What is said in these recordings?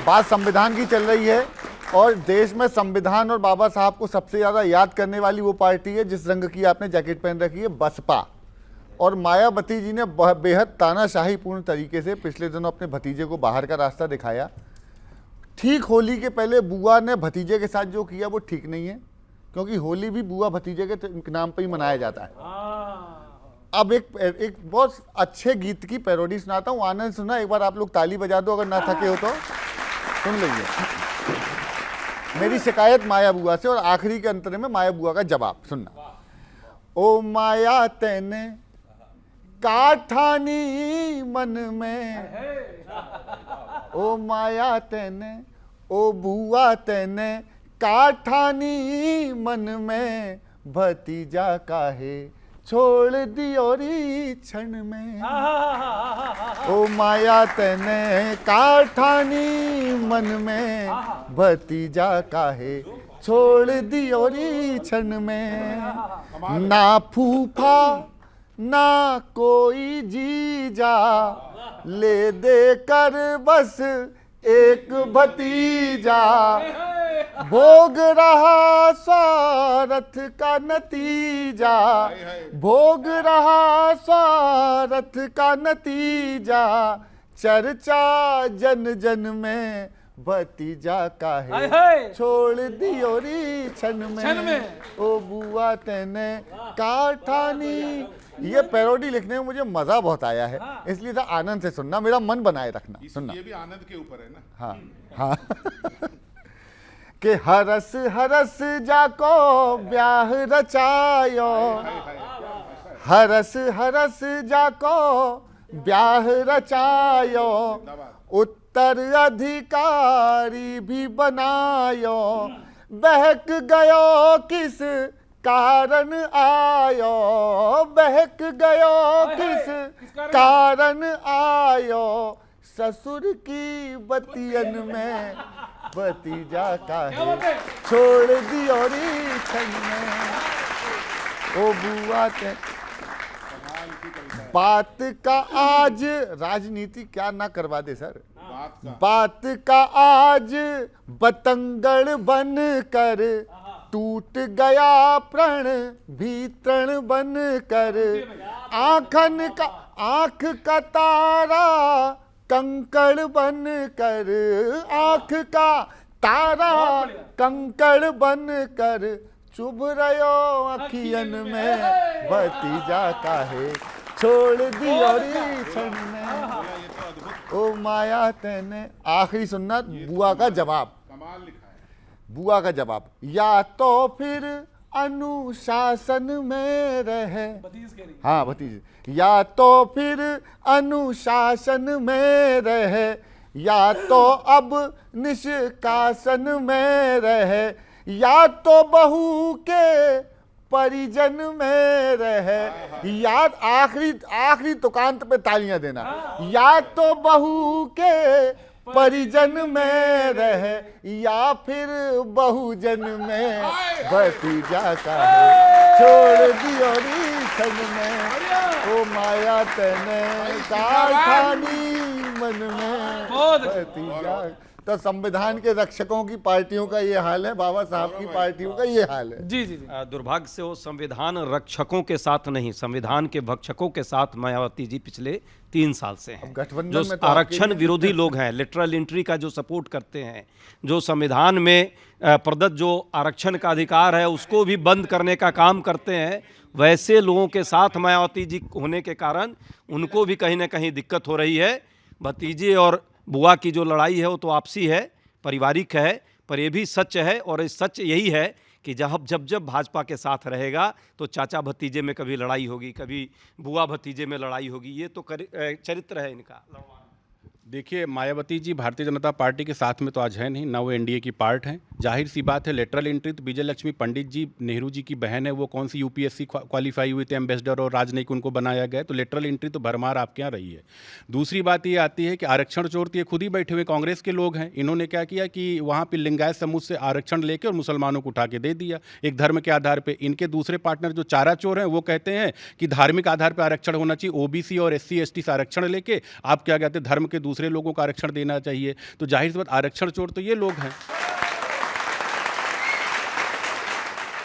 बात संविधान की चल रही है और देश में संविधान और बाबा साहब को सबसे ज़्यादा याद करने वाली वो पार्टी है जिस रंग की आपने जैकेट पहन रखी है, बसपा। और मायावती जी ने बेहद तानाशाही पूर्ण तरीके से पिछले दिनों अपने भतीजे को बाहर का रास्ता दिखाया। ठीक होली के पहले बुआ ने भतीजे के साथ जो किया वो ठीक नहीं है, क्योंकि होली भी बुआ भतीजे के नाम पर ही मनाया जाता है। अब एक बहुत अच्छे गीत की पैरोडी सुनाता हूँ, आनंद सुना। एक बार आप लोग ताली बजा दो अगर ना थके हो तो। सुन लीजिए मेरी शिकायत माया बुआ से और आखिरी के अंतर में माया बुआ का जवाब सुनना। ओ माया तेने काठानी मन में, ओ माया तेने, ओ बुआ तेने काठानी मन में, भतीजा काहे छोड़ दियोरी क्षण में। ओ माया तेने काठानी मन में, भतीजा काहे छोड़ दियोरी क्षण में। ना फूफा ना कोई जीजा, ले दे कर बस एक भतीजा, भोग रहा स्वार्थ का नतीजा, भोग रहा स्वार्थ का नतीजा, चर्चा जन जन में, भतीजा काहे छोड़ दियोरी क्षण में। ओ बुआ तेने काठानी। ये पैरोडी लिखने में मुझे मजा बहुत आया है, इसलिए था आनंद से सुनना, मेरा मन बनाए रखना। सुनना ये भी आनंद के ऊपर है ना। हाँ हाँ कि हरस हरस जाको ब्याह रचायो, हरस हरस जाको ब्याह रचायो, उत्तर अधिकारी भी बनायो, बहक गयो किस कारण आयो, बहक गयो किस कारण आयो, ससुर की बतियन में, भतीजा काहे छोड़ दियोरी क्षण में। ओ बुआ ते बात का आज राजनीति क्या ना करवा दे सर, बात का आज बतंगड़ बन कर, टूट गया प्रण भीतरण बन कर, आंखन का आंख का तारा कंकड़ बन कर, आंख का तारा कंकड़ बन कर, चुभ रयो अखियन में, भतीजा काहे छोड़ दियोरी क्षण में। ओ माया तेने। आखिरी सुनना बुआ का जवाब, कमाल लिखा है। बुआ का जवाब, या तो फिर अनुशासन में रहे, हाँ भतीजे, या तो फिर अनुशासन में रहे, या तो अब निष्कासन में रहे, या तो बहू के परिजन में रहे, या आखिरी तुकांत पे तालियां देना, या तो बहू के परिजन में रहे, या फिर बहुजन में, भतीजा काहे छोड़ दियोरी क्षण में। ओ माया तेने काठानी मन में, भतीजा। तो संविधान के रक्षकों की पार्टियों का ये हाल है, बाबा साहब की पार्टियों का ये हाल है। जी जी जी। दुर्भाग्य से वो संविधान रक्षकों के साथ नहीं, संविधान के भक्षकों के साथ मायावती जी पिछले 3 साल से हैं। गठबंधन जो में तो आरक्षण विरोधी लोग हैं, लिटरल एंट्री का जो सपोर्ट करते हैं, जो संविधान में प्रदत्त जो आरक्षण का अधिकार है उसको भी बंद करने का काम करते हैं, वैसे लोगों के साथ मायावती जी होने के कारण उनको भी कहीं ना कहीं दिक्कत हो रही है। भतीजे और बुआ की जो लड़ाई है वो तो आपसी है, पारिवारिक है, पर ये भी सच है और ये सच यही है कि जब भाजपा के साथ रहेगा तो चाचा भतीजे में कभी लड़ाई होगी, कभी बुआ भतीजे में लड़ाई होगी। ये तो चरित्र है इनका। देखिए, मायावती जी भारतीय जनता पार्टी के साथ में तो आज है नहीं, ना वो एनडीए की पार्ट हैं। जाहिर सी बात है, लेटरल एंट्री तो विजय लक्ष्मी पंडित जी, नेहरू जी की बहन है, वो कौन सी यूपीएससी क्वालिफाई हुई थे, एम्बेसडर और राजनयिक उनको बनाया गया, तो लेटरल एंट्री तो भरमार आपके यहाँ रही है। दूसरी बात ये आती है कि आरक्षण चोर तो ये खुद ही बैठे हुए कांग्रेस के लोग हैं। इन्होंने क्या किया कि वहाँ पर लिंगायत समूह से आरक्षण लेके और मुसलमानों को उठा के दे दिया एक धर्म के आधार पर। इनके दूसरे पार्टनर जो चारा चोर हैं वो कहते हैं कि धार्मिक आधार पर आरक्षण होना चाहिए, ओबीसी और SC ST से आरक्षण लेके आप क्या कहते हैं धर्म के दूसरे लोगों को आरक्षण देना चाहिए, तो जाहिर सी बात आरक्षण चोर तो ये लोग हैं।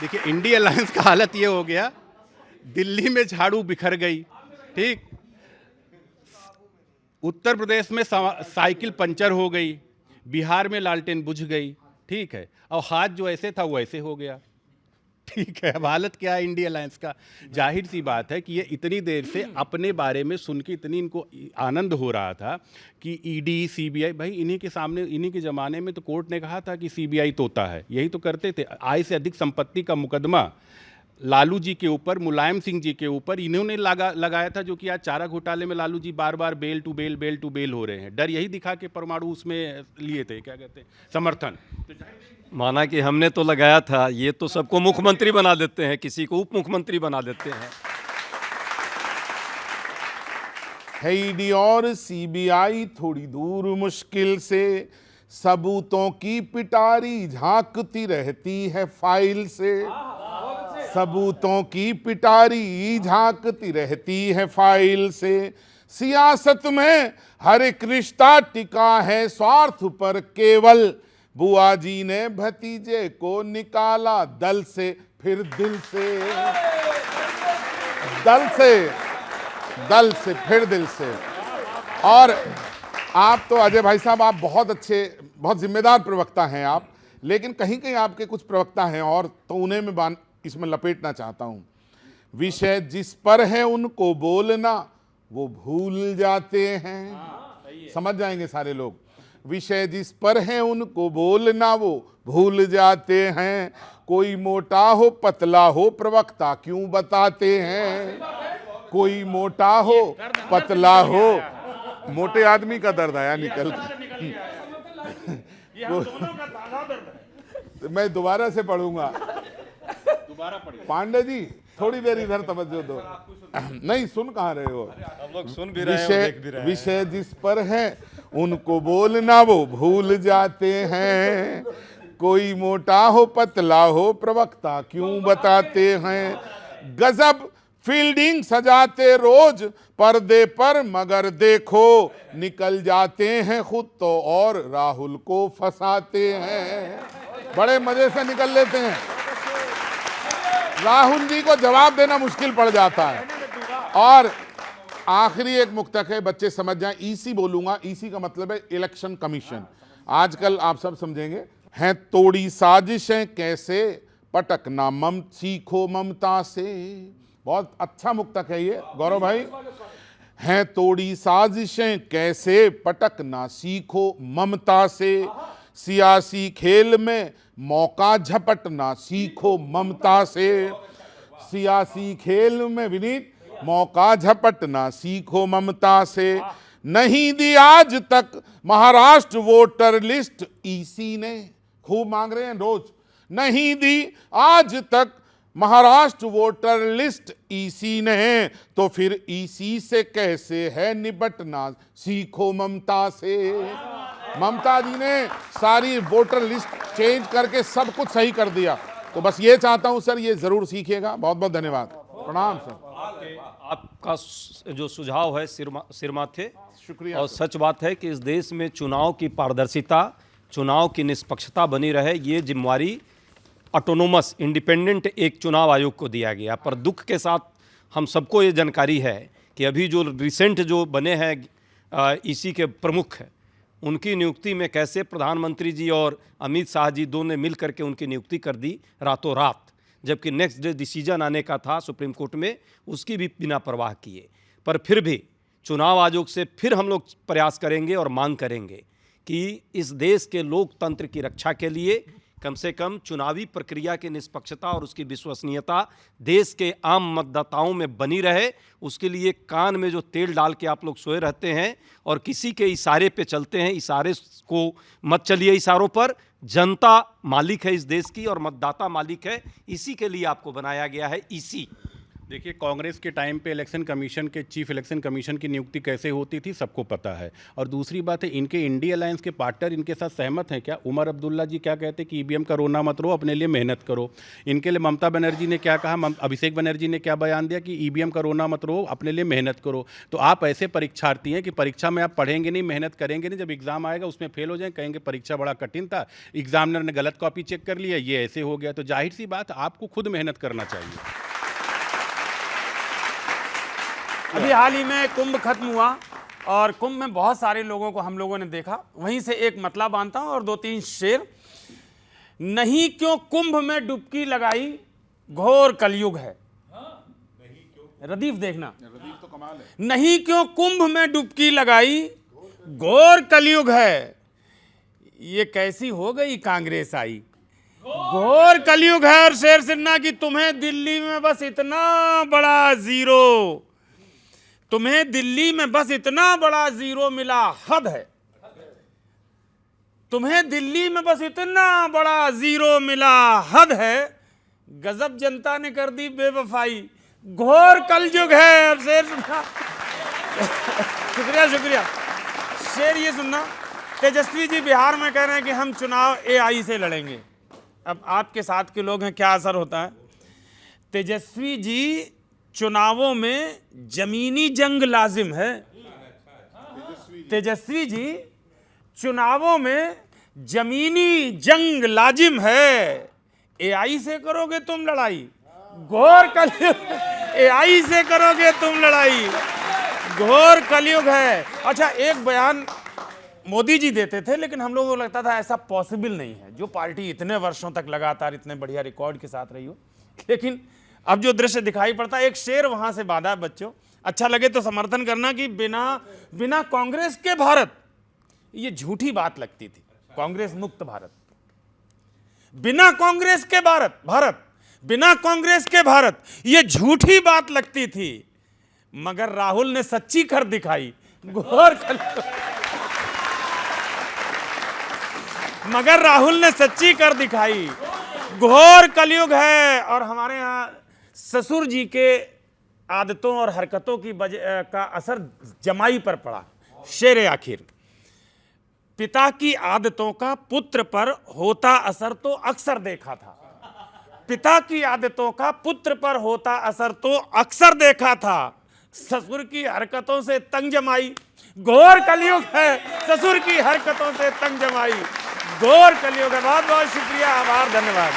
देखिए, इंडिया अलायंस का हालत ये हो गया, दिल्ली में झाड़ू बिखर गई, ठीक, उत्तर प्रदेश में साइकिल पंचर हो गई, बिहार में लालटेन बुझ गई, ठीक है, और हाथ जो ऐसे था वो ऐसे हो गया, ठीक है। अब हालत क्या है इंडिया अलायंस का? जाहिर सी बात है कि ये इतनी देर से अपने बारे में सुन के इतनी इनको आनंद हो रहा था कि ईडी, सीबीआई, भाई इन्हीं के सामने, इन्हीं के ज़माने में तो कोर्ट ने कहा था कि सीबीआई तोता है, यही तो करते थे। आय से अधिक संपत्ति का मुकदमा लालू जी के ऊपर, मुलायम सिंह जी के ऊपर इन्होंने लगाया था, जो कि आज चारा घोटाले में लालू जी बार बार बेल टू बेल हो रहे हैं। डर यही दिखा के परमाणु उसमें लिए थे, क्या कहते हैं, समर्थन। माना कि हमने तो लगाया था, ये तो सबको मुख्यमंत्री बना देते हैं, किसी को उप मुख्यमंत्री बना देते हैं। है ईडी और सीबीआई थोड़ी दूर मुश्किल से, सबूतों की पिटारी झांकती रहती है फाइल से, सबूतों की पिटारी झांकती रहती है फाइल से। सियासत में हर एक रिश्ता टिका है स्वार्थ पर केवल, बुआ जी ने भतीजे को निकाला दल से फिर दिल से, दल से फिर दिल से। और आप तो अजय भाई साहब, आप बहुत अच्छे, बहुत जिम्मेदार प्रवक्ता हैं आप, लेकिन कहीं कहीं आपके कुछ प्रवक्ता हैं और, तो उन्हें मैं इसमें लपेटना चाहता हूं। विषय जिस पर है उनको बोलना वो भूल जाते हैं, समझ जाएंगे सारे लोग। विषय जिस पर है उनको बोलना वो भूल जाते हैं, कोई मोटा हो पतला हो प्रवक्ता क्यों बताते हैं, कोई मोटा हो पतला हो, मोटे आदमी का दर्द आया निकल। मैं दोबारा से पढ़ूंगा, पांडे जी थोड़ी देर इधर तवज्जो दो। नहीं, सुन कहाँ रहे हो? हम लोग सुन भी रहे हैं, विषय जिस पर है उनको बोलना वो भूल जाते हैं, कोई मोटा हो पतला हो प्रवक्ता क्यों बताते हैं। गजब फील्डिंग सजाते रोज पर्दे पर, मगर देखो निकल जाते हैं खुद तो और राहुल को फंसाते हैं। बड़े मजे से निकल लेते हैं, राहुल जी को जवाब देना मुश्किल पड़ जाता है। और आखिरी एक मुक्तक है, बच्चे समझ जाएं, ईसी बोलूंगा, ईसी का मतलब है इलेक्शन कमीशन। आजकल आप सब समझेंगे। हैं तोड़ी साजिशें कैसे पटकना सीखो ममता से, बहुत अच्छा मुक्तक है ये गौरव भाई। हैं तोड़ी साजिशें कैसे पटकना सीखो ममता से, सियासी खेल में मौका झपटना सीखो ममता से, सियासी खेल में विनीत मौका झपटना सीखो ममता से। नहीं दी आज तक महाराष्ट्र वोटर लिस्ट ईसी ने, खूब मांग रहे हैं रोज, नहीं दी आज तक महाराष्ट्र वोटर लिस्ट ईसी ने, तो फिर ईसी से कैसे है निपटना सीखो ममता से। ममता जी ने सारी वोटर लिस्ट चेंज करके सब कुछ सही कर दिया, तो बस ये चाहता हूं सर, ये जरूर सीखिएगा। बहुत बहुत धन्यवाद, प्रणाम सर। आपका जो सुझाव है सिरमाथे, शुक्रिया। और सच बात है कि इस देश में चुनाव की पारदर्शिता, चुनाव की निष्पक्षता बनी रहे, ये जिम्मेवारी ऑटोनोमस इंडिपेंडेंट एक चुनाव आयोग को दिया गया। पर दुख के साथ हम सबको ये जानकारी है कि अभी जो रिसेंट जो बने हैं ईसी के प्रमुख हैं, उनकी नियुक्ति में कैसे प्रधानमंत्री जी और अमित शाह जी दोनों ने मिल करके उनकी नियुक्ति कर दी रातों रात, जबकि नेक्स्ट डे डिसीजन आने का था सुप्रीम कोर्ट में, उसकी भी बिना परवाह किए। पर फिर भी चुनाव आयोग से फिर हम लोग प्रयास करेंगे और मांग करेंगे कि इस देश के लोकतंत्र की रक्षा के लिए कम से कम चुनावी प्रक्रिया की निष्पक्षता और उसकी विश्वसनीयता देश के आम मतदाताओं में बनी रहे। उसके लिए कान में जो तेल डाल के आप लोग सोए रहते हैं और किसी के इशारे पे चलते हैं, इशारे को मत चलिए इशारों पर। जनता मालिक है इस देश की और मतदाता मालिक है, इसी के लिए आपको बनाया गया है ईसी। देखिए, कांग्रेस के टाइम पे इलेक्शन कमीशन के चीफ इलेक्शन कमीशन की नियुक्ति कैसे होती थी सबको पता है। और दूसरी बात है, इनके इंडिया अलायंस के पार्टनर इनके साथ सहमत हैं क्या? उमर अब्दुल्ला जी क्या कहते हैं कि ईवीएम का रोना मत रो, अपने लिए मेहनत करो। इनके लिए ममता बनर्जी ने क्या कहा, अभिषेक बनर्जी ने क्या बयान दिया कि ईवीएम का रोना मत रो, अपने लिए मेहनत करो। तो आप ऐसे परीक्षार्थी हैं कि परीक्षा में आप पढ़ेंगे नहीं, मेहनत करेंगे नहीं, जब एग्जाम आएगा उसमें फेल हो जाए, कहेंगे परीक्षा बड़ा कठिन था, एग्जामिनर ने गलत कॉपी चेक कर लिया, ये ऐसे हो गया। तो जाहिर सी बात, आपको खुद मेहनत करना चाहिए। अभी हाल ही में कुंभ खत्म हुआ और कुंभ में बहुत सारे लोगों को हम लोगों ने देखा। वहीं से एक मतला बांधता हूं और 2-3 शेर। नहीं क्यों कुंभ में डुबकी लगाई, घोर कलयुग है। रदीफ देखना, रदीफ तो कमाल है। नहीं क्यों कुंभ में डुबकी लगाई, घोर कलयुग है। ये कैसी हो गई कांग्रेस आई, घोर कलयुग है। और शेर सिन्हा की तुम्हें दिल्ली में बस इतना बड़ा जीरो, तुम्हें दिल्ली में बस इतना बड़ा जीरो मिला, हद है। तुम्हें दिल्ली में बस इतना बड़ा जीरो मिला, हद है। गजब जनता ने कर दी बेवफाई, घोर कलयुग है। और शेर सुनना, शुक्रिया शुक्रिया। शेर ये सुनना, तेजस्वी जी बिहार में कह रहे हैं कि हम चुनाव एआई से लड़ेंगे। अब आपके साथ के लोग हैं, क्या असर होता है? तेजस्वी जी चुनावों में जमीनी जंग लाजिम है। तेजस्वी जी चुनावों में जमीनी जंग लाजिम है। एआई से करोगे तुम लड़ाई, घोर कलयुग। एआई से करोगे तुम लड़ाई, घोर कलयुग है। अच्छा, एक बयान मोदी जी देते थे, लेकिन हम लोगों को लगता था ऐसा पॉसिबल नहीं है, जो पार्टी इतने वर्षों तक लगातार इतने बढ़िया रिकॉर्ड के साथ रही हो। लेकिन अब जो दृश्य दिखाई पड़ता है, एक शेर वहां से बांधा है बच्चों, अच्छा लगे तो समर्थन करना, कि बिना कांग्रेस के भारत, ये झूठी बात लगती थी, कांग्रेस मुक्त भारत। बिना कांग्रेस के भारत, बिना कांग्रेस के भारत, ये झूठी बात लगती थी, मगर राहुल ने सच्ची कर दिखाई, घोर कलयुग। मगर राहुल ने सच्ची कर दिखाई, घोर कलयुग है। और हमारे यहाँ ससुर जी के आदतों और हरकतों की का असर जमाई पर पड़ा। शेर आखिर, पिता की आदतों का पुत्र पर होता असर तो अक्सर देखा था। पिता की आदतों का पुत्र पर होता असर तो अक्सर देखा था। ससुर की हरकतों से तंग जमाई, घोर कलयुग है। ससुर की हरकतों से तंग जमाई, घोर कलयुग है। बहुत बहुत शुक्रिया, आभार, धन्यवाद।